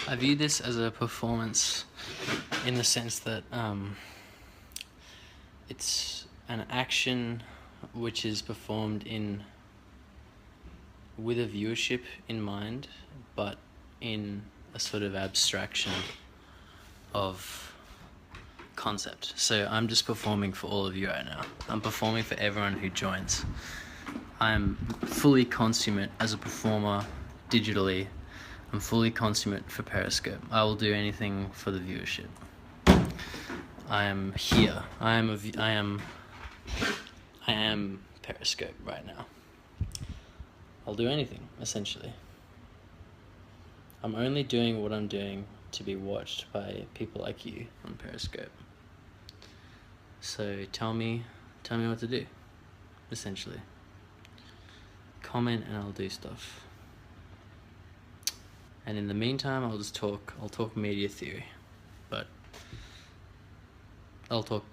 I view this as a performance in the sense that it's an action which is performed with a viewership in mind, but in a sort of abstraction of concept. So I'm just performing for all of you right now. I'm performing for everyone who joins. I'm fully consummate as a performer digitally. I'm fully consummate for Periscope. I will do anything for the viewership. I am here. I am Periscope right now. I'll do anything, essentially. I'm only doing what I'm doing to be watched by people like you on Periscope. So tell me what to do, essentially. Comment and I'll do stuff. And in the meantime, I'll talk media theory, but I'll talk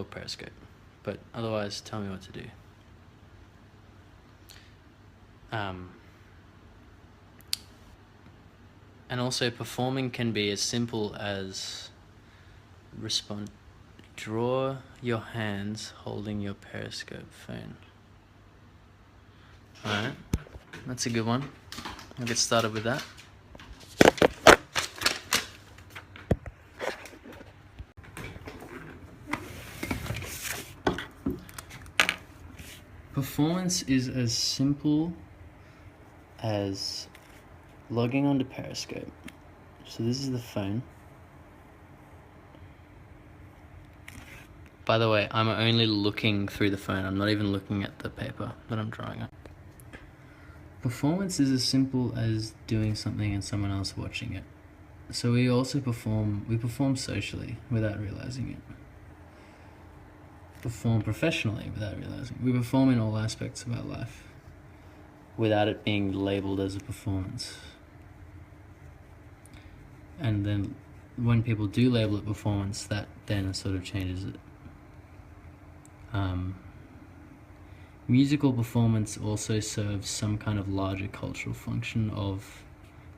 Periscope. But otherwise, tell me what to do. And also, performing can be as simple as draw your hands holding your Periscope phone. Alright, that's a good one. I'll get started with that. Performance is as simple as logging onto Periscope. So this is the phone. By the way, I'm only looking through the phone. I'm not even looking at the paper that I'm drawing on. Performance is as simple as doing something and someone else watching it. So we perform socially without realizing it. Perform professionally without realizing. We perform in all aspects of our life without it being labeled as a performance. And then when people do label it performance, that then sort of changes it. Musical performance also serves some kind of larger cultural function of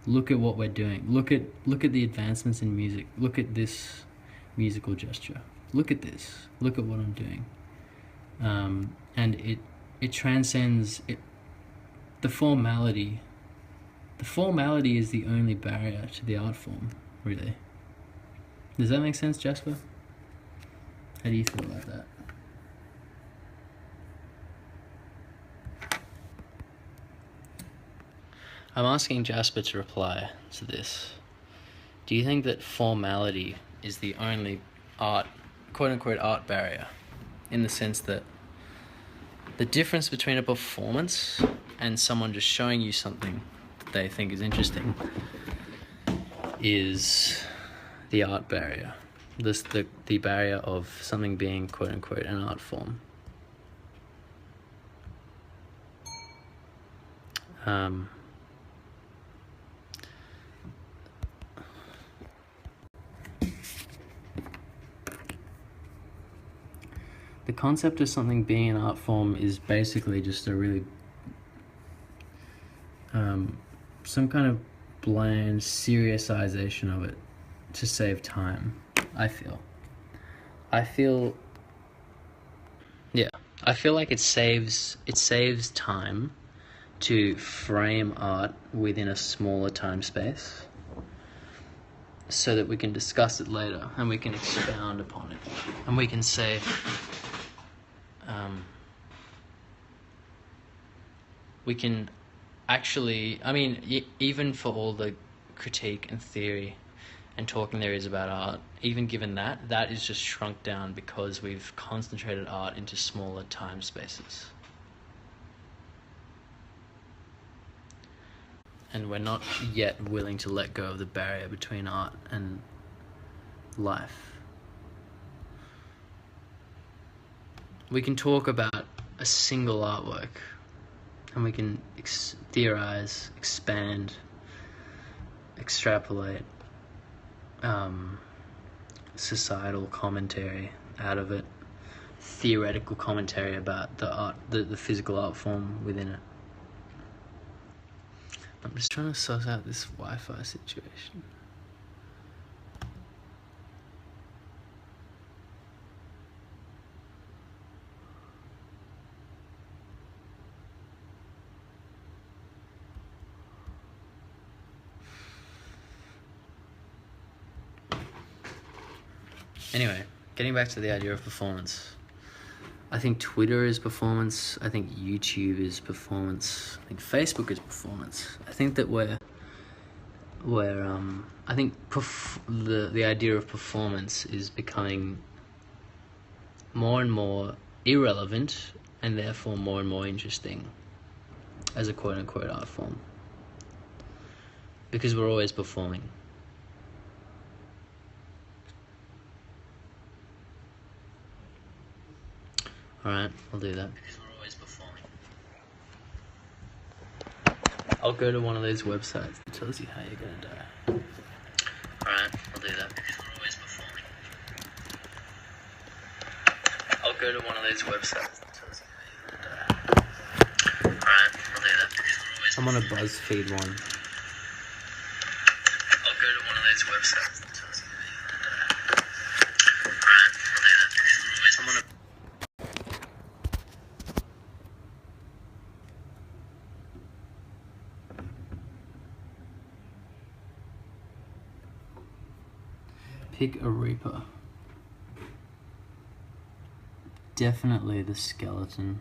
look at what we're doing. Look at the advancements in music. Look at this musical gesture. Look at this. Look at what I'm doing. And it transcends it. The formality is the only barrier to the art form, really. Does that make sense, Jasper? How do you feel about that? I'm asking Jasper to reply to this. Do you think that formality is the only quote-unquote art barrier, in the sense that the difference between a performance and someone just showing you something that they think is interesting is the art barrier, the barrier of something being quote-unquote an art form? The concept of something being an art form is basically just a really some kind of bland seriosization of it to save time. I feel like it saves time to frame art within a smaller time space, so that we can discuss it later and we can expound upon it and we can say, we can actually, even for all the critique and theory and talking there is about art, even given that is just shrunk down because we've concentrated art into smaller time spaces. And we're not yet willing to let go of the barrier between art and life. We can talk about a single artwork, and we can theorize, expand, extrapolate societal commentary out of it, theoretical commentary about the art, the physical art form within it. I'm just trying to suss out this Wi-Fi situation. Anyway, getting back to the idea of performance. I think Twitter is performance. I think YouTube is performance. I think Facebook is performance. I think that I think the idea of performance is becoming more and more irrelevant and therefore more and more interesting as a quote-unquote art form, because we're always performing. Alright, I'll do that. Because we're always performing. I'll go to one of those websites that tells you how you're gonna die. Alright, I'll do that. Because we're always performing. I'll go to one of those websites that tells you how you're gonna die. Alright, I'll do that. Because we're always I'm on a BuzzFeed one. I'll go to one of those websites that tells you how you're gonna die. Alright, I'll do that. Because we're always I'm on a Pick a Reaper. Definitely the skeleton.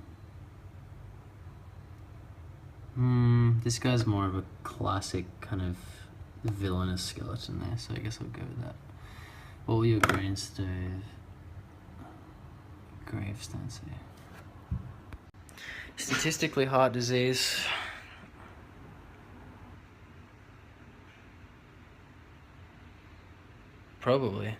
This guy's more of a classic kind of villainous skeleton there, so I guess I'll go with that. What will your gravestone say? Statistically, heart disease. Probably.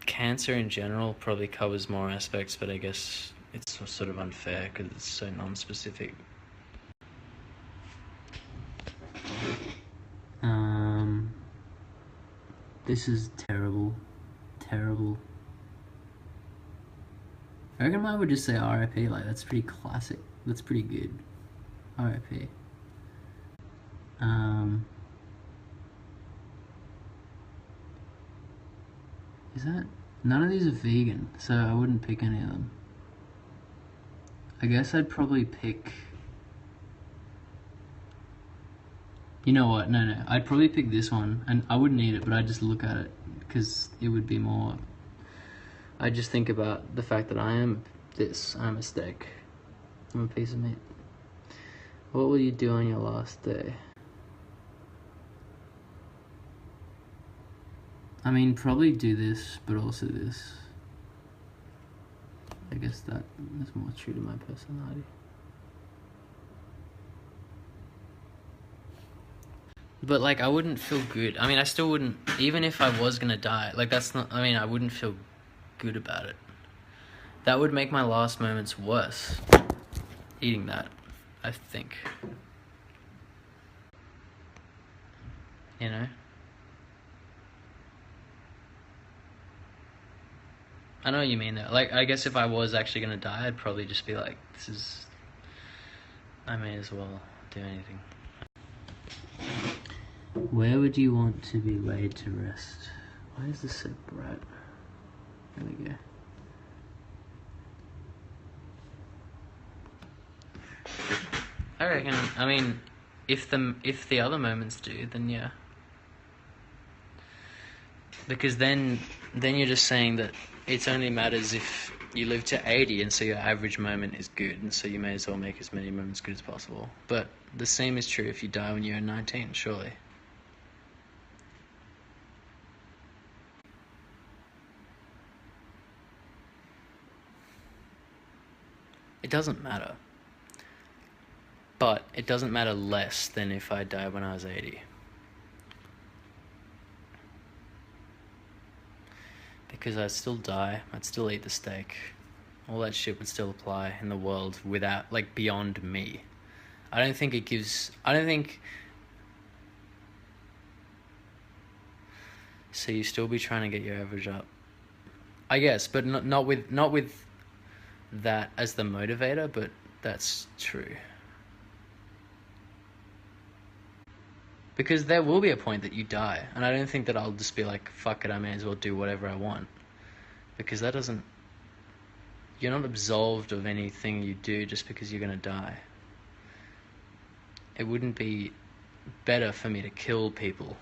Cancer in general probably covers more aspects, but I guess it's sort of unfair because it's so non-specific. This is terrible. Terrible. I reckon mine would just say RIP, like that's pretty classic. That's pretty good. RIP. Is that? None of these are vegan, so I wouldn't pick any of them. I guess I'd probably pick... You know what? No. I'd probably pick this one, and I wouldn't eat it, but I'd just look at it, because it would be more... I'd just think about the fact that I am this. I'm a steak. I'm a piece of meat. What will you do on your last day? I mean, probably do this, but also this. I guess that is more true to my personality. But like, I wouldn't feel good. I mean, I still wouldn't, even if I was gonna die, like that's not, I mean, I wouldn't feel good about it. That would make my last moments worse. Eating that, I think. You know? I know what you mean though. Like, I guess if I was actually gonna die, I'd probably just be like, I may as well do anything. Where would you want to be laid to rest? Why is this so bright? There we go. I reckon, I mean, if the other moments do, then yeah. Because then you're just saying that it only matters if you live to 80 and so your average moment is good, and so you may as well make as many moments good as possible. But the same is true if you die when you're 19, surely. It doesn't matter. But it doesn't matter less than if I died when I was 80. Because I'd still die, I'd still eat the steak. All that shit would still apply in the world without, like, beyond me. I don't think it gives, so you still be trying to get your average up. I guess, but not with that as the motivator, but that's true. Because there will be a point that you die, and I don't think that I'll just be like, fuck it, I may as well do whatever I want. Because that doesn't... You're not absolved of anything you do just because you're gonna die. It wouldn't be better for me to kill people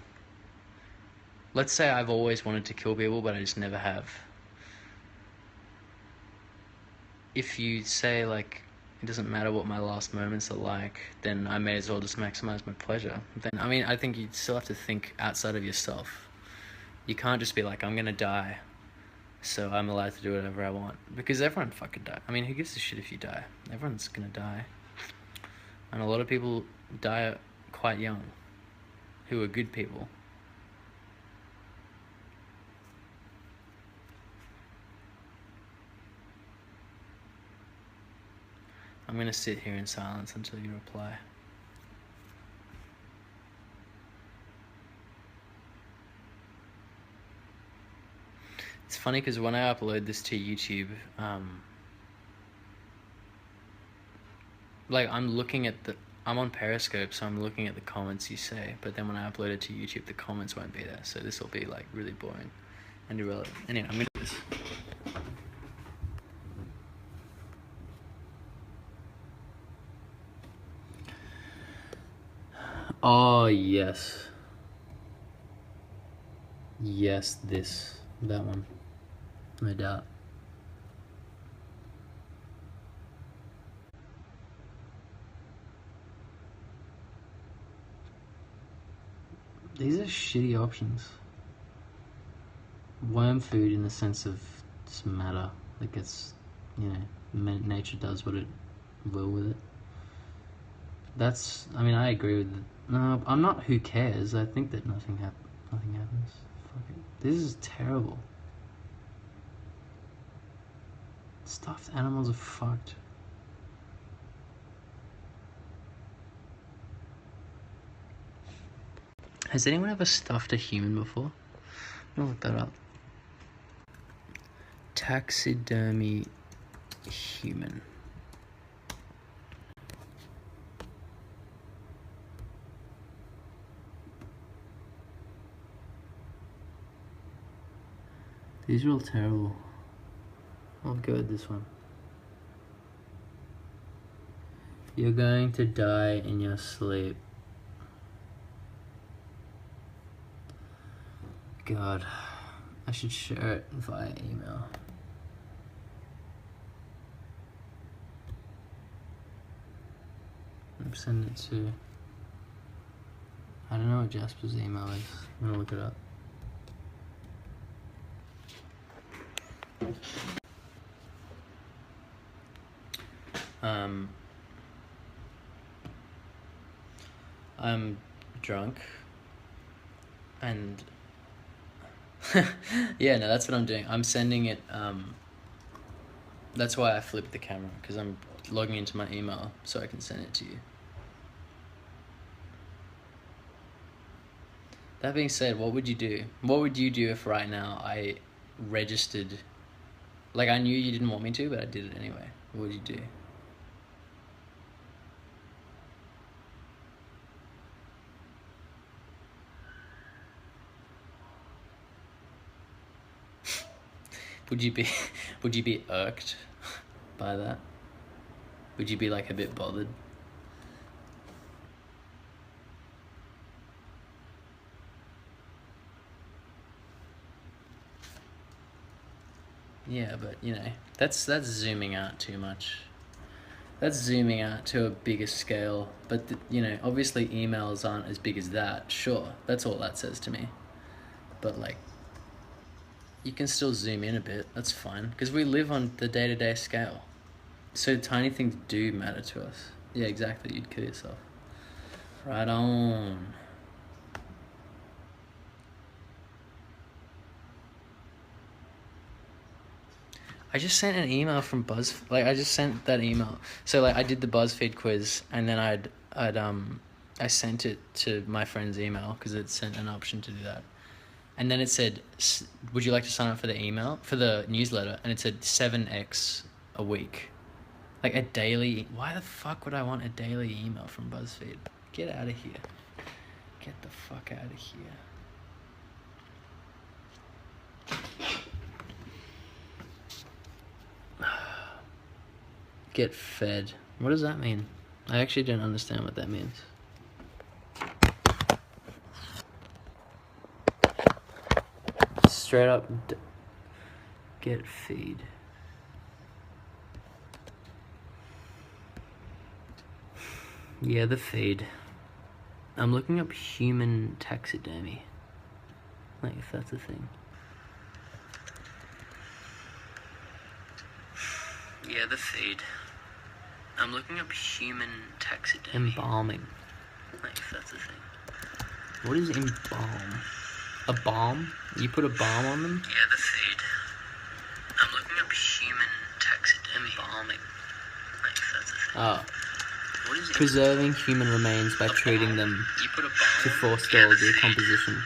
let's say I've always wanted to kill people, but I just never have. If you say, like, it doesn't matter what my last moments are like, then I may as well just maximize my pleasure. Then, I mean, I think you still have to think outside of yourself. You can't just be like, I'm gonna die, so I'm allowed to do whatever I want. Because everyone fucking die. I mean, who gives a shit if you die? Everyone's gonna die. And a lot of people die quite young, who are good people. I'm gonna sit here in silence until you reply. It's funny because when I upload this to YouTube, like I'm on Periscope, so I'm looking at the comments you say, but then when I upload it to YouTube, the comments won't be there, so this will be like really boring and irrelevant. Anyway, I'm gonna do this. Oh, yes. Yes, that one. No doubt. These are shitty options. Worm food in the sense of just matter. Like it's, nature does what it will with it. I mean, I agree with it. No, I'm not who cares. I think that nothing happens. Fuck it. This is terrible. Stuffed animals are fucked. Has anyone ever stuffed a human before? I'm gonna look that up. Taxidermy human. These are all terrible. I'll go with this one. You're going to die in your sleep. God, I should share it via email. I'm sending it to... I don't know what Jasper's email is. I'm gonna look it up. I'm drunk and yeah, no, that's what I'm doing. I'm sending it, that's why I flipped the camera, because I'm logging into my email so I can send it to you. That being said, what would you do? What would you do if right now I registered, like I knew you didn't want me to, but I did it anyway? What would you do? Would you be irked by that? Would you be like a bit bothered? Yeah, but that's zooming out too much. That's zooming out to a bigger scale, but obviously emails aren't as big as that. Sure, that's all that says to me. But like, you can still zoom in a bit, that's fine, because we live on the day-to-day scale. So tiny things do matter to us. Yeah, exactly, you'd kill yourself. Right on. I just sent an email from BuzzFeed. Like, I just sent that email. So, like, I did the BuzzFeed quiz, and then I sent it to my friend's email, because it sent an option to do that. And then it said, would you like to sign up for the newsletter? And it said 7x a week. Like a daily, why the fuck would I want a daily email from BuzzFeed? Get out of here. Get the fuck out of here. Get fed. What does that mean? I actually don't understand what that means. straight up get feed. Yeah, the feed. I'm looking up human taxidermy. Like, if that's a thing. Yeah, the feed. I'm looking up human taxidermy. Embalming. Like, if that's a thing. What is embalm? A balm? You put a balm on them? Yeah, the feed. I'm looking up human taxidermy. Embalming. Like, if that's a thing. Oh. What is preserving human remains by treating them to forestall decomposition.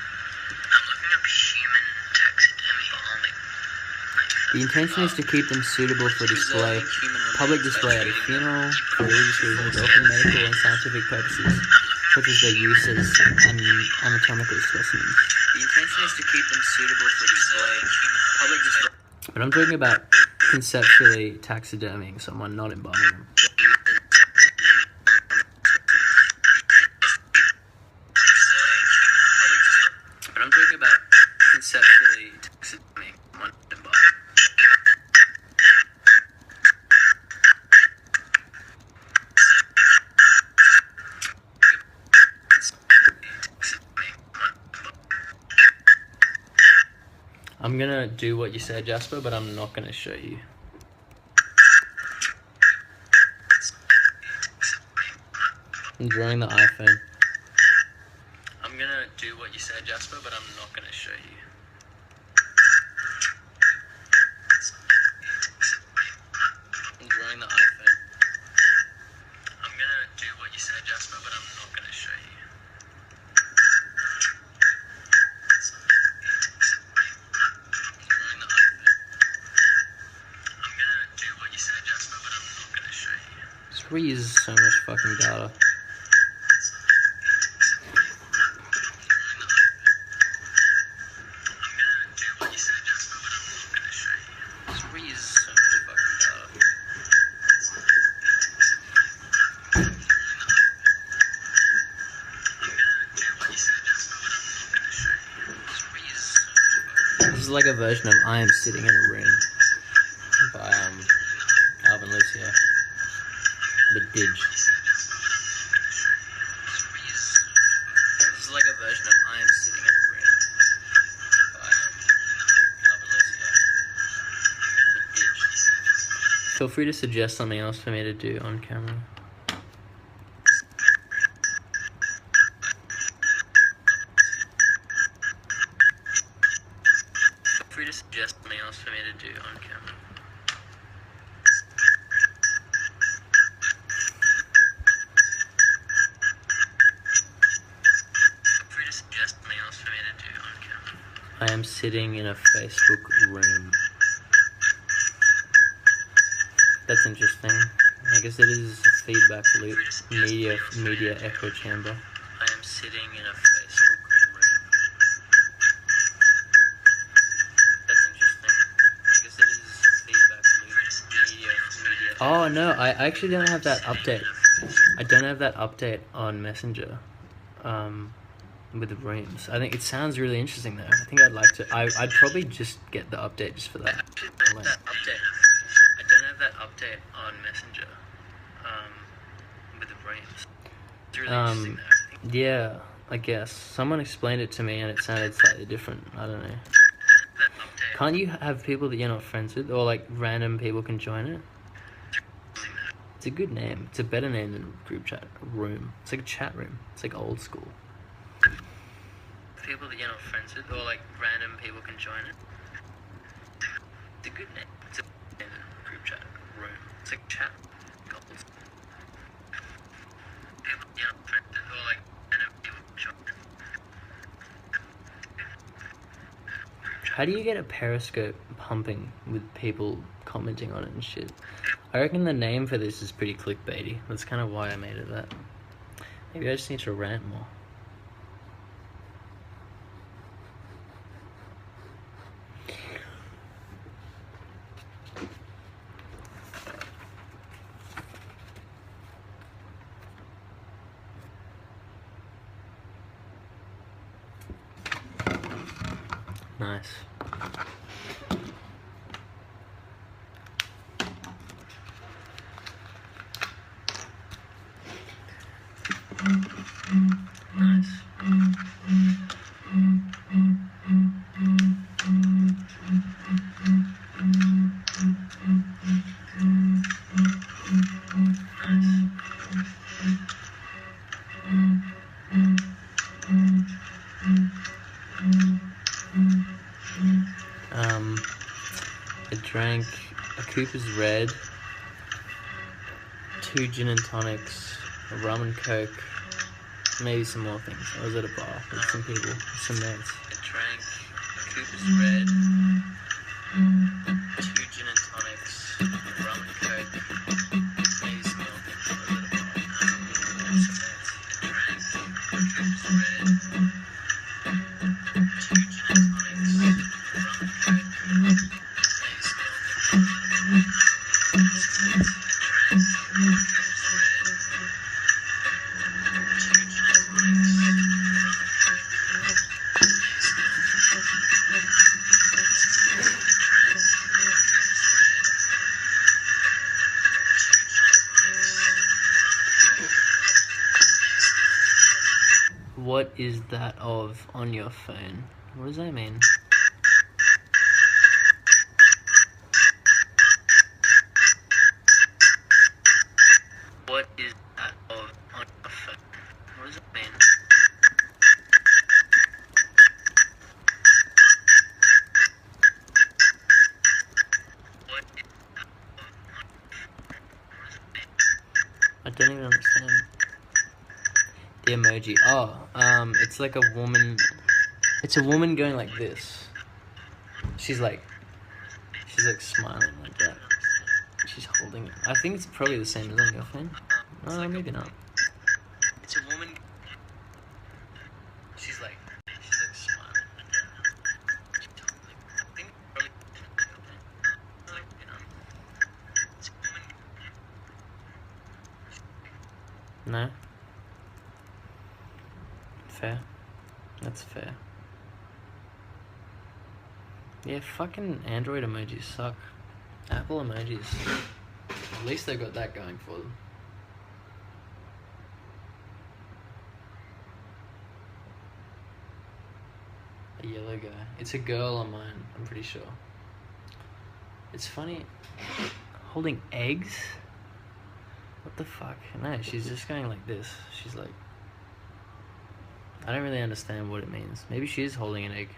The intention is to keep them suitable for display, public display at a funeral, for religious reasons, often medical and scientific purposes, such as their use as anatomical specimens. The intention is to keep them suitable for display, public display. But I'm talking about conceptually taxidermying someone, not embalming them. But I'm talking about conceptually taxidermying someone, not embalming. I'm gonna do what you said, Jasper, but I'm not gonna show you. I'm drawing the iPhone. I'm gonna do what you said, Jasper, but I'm not gonna show you. I'm drawing the iPhone. I'm gonna do what you said, Jasper, but I'm not gonna show you. Uses so much fucking data. This is like a version of I Am Sitting in a Room by Alvin Lucia. The Didge. This is like a version of I Am Sitting in a Room by Alvin Lucia. The Didge. Feel free to suggest something else for me to do on camera. Feel free to suggest something else for me to do on camera. I am sitting in a Facebook room. That's interesting. I guess it is a feedback loop. Media echo chamber. I am sitting in a Facebook room. That's interesting. I guess it is a feedback loop. Oh no, I actually don't have that update. I don't have that update on Messenger. With the rooms. I think it sounds really interesting though. I think I'd like to. I'd probably just get the update just for that. I don't have that update on Messenger. With the rooms. It's really interesting though. Yeah, I guess. Someone explained it to me and it sounded slightly different. I don't know. Can't you have people that you're not friends with, or like random people can join it? It's a good name. It's a better name than group chat room. It's like a chat room. It's like old school. People that you're not friends with, or like random people can join it. It's a good name. It's a group chat room. It's like chat. People you're not friends with, or like random people can join it. How do you get a Periscope pumping with people commenting on it and shit? I reckon the name for this is pretty clickbaity. That's kind of why I made it that. Maybe I just need to rant more. Nice. Nice. I drank a Cooper's Red, 2 gin and tonics, a rum and coke, maybe some more things. I was at a bar with some people, some mates. I drank a Cooper's Red, 2 gin and tonics, a rum and coke, maybe some more things. I was at a bar with some people, some mates. I drank a Cooper's Red, 2 gin and tonics, a rum and coke, maybe some more things. What is that of on your phone? What does that mean? What is that of on your phone? What does that mean? What is that of on your phone? What does that mean? I don't even understand. The emoji. Oh, it's like a woman. It's a woman going like this. She's like smiling like that. She's holding it. I think it's probably the same as on your phone. No, maybe not. It's a woman. She's like smiling like that. She's holding it. I think it's probably the same as your phone. Like, you know. It's a woman. No. Fair. That's fair. Yeah, fucking Android emojis suck. Apple emojis, at least they got that going for them. A yellow guy. It's a girl on mine, I'm pretty sure. It's funny. Holding eggs? What the fuck? No, she's just going like this. She's like... I don't really understand what it means. Maybe she is holding an egg.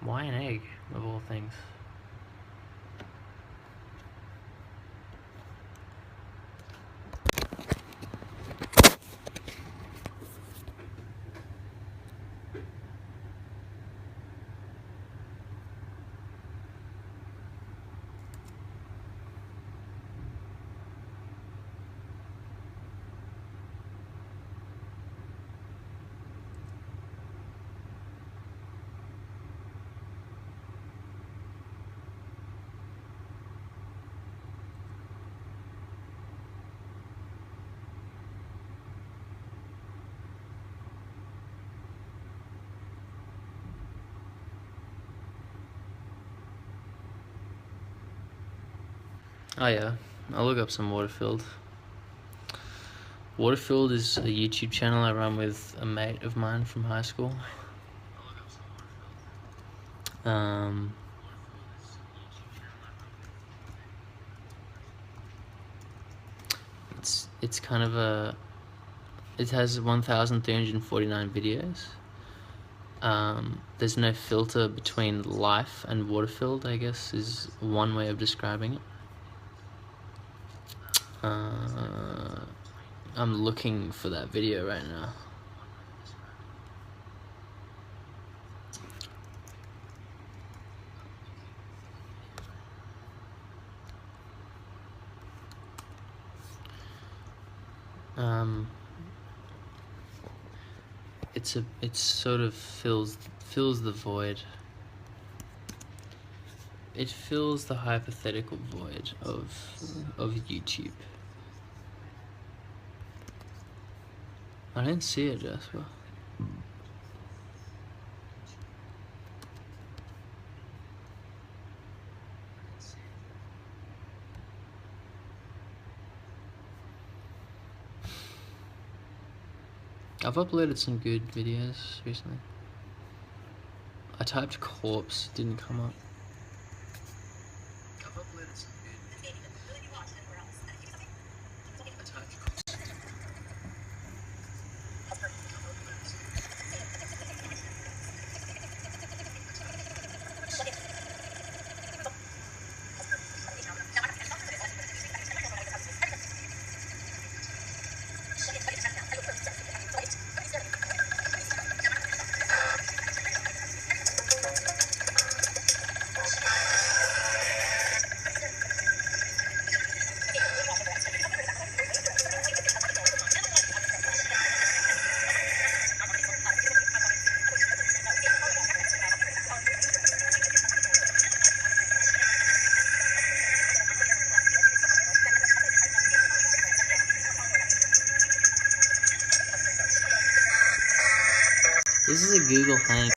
Why an egg, of all things? Oh yeah, I'll look up some Waterfield. Waterfield is a YouTube channel I run with a mate of mine from high school. It's kind of a... It has 1,349 videos. There's no filter between life and Waterfield, I guess, is one way of describing it. I'm looking for that video right now. It sort of fills the void. It fills the hypothetical void of YouTube. I don't see it, Jasper. I've uploaded some good videos recently. I typed corpse, didn't come up. I've uploaded some good This is a Google hang.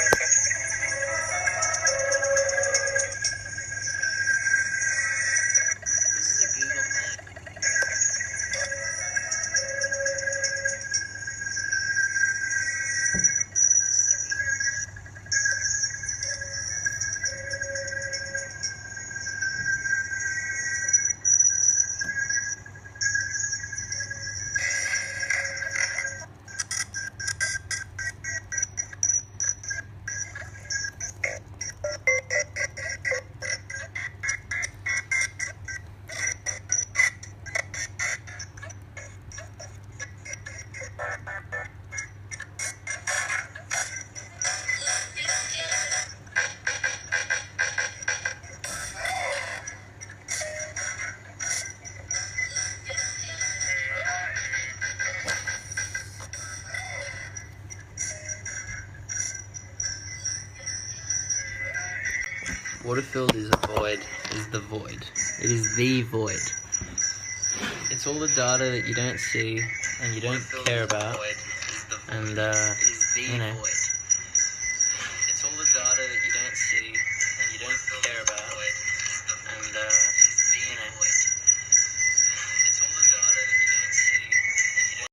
Water-filled is a void, is the void. It is the void. It's all the data that you don't see and you don't care about, and you know,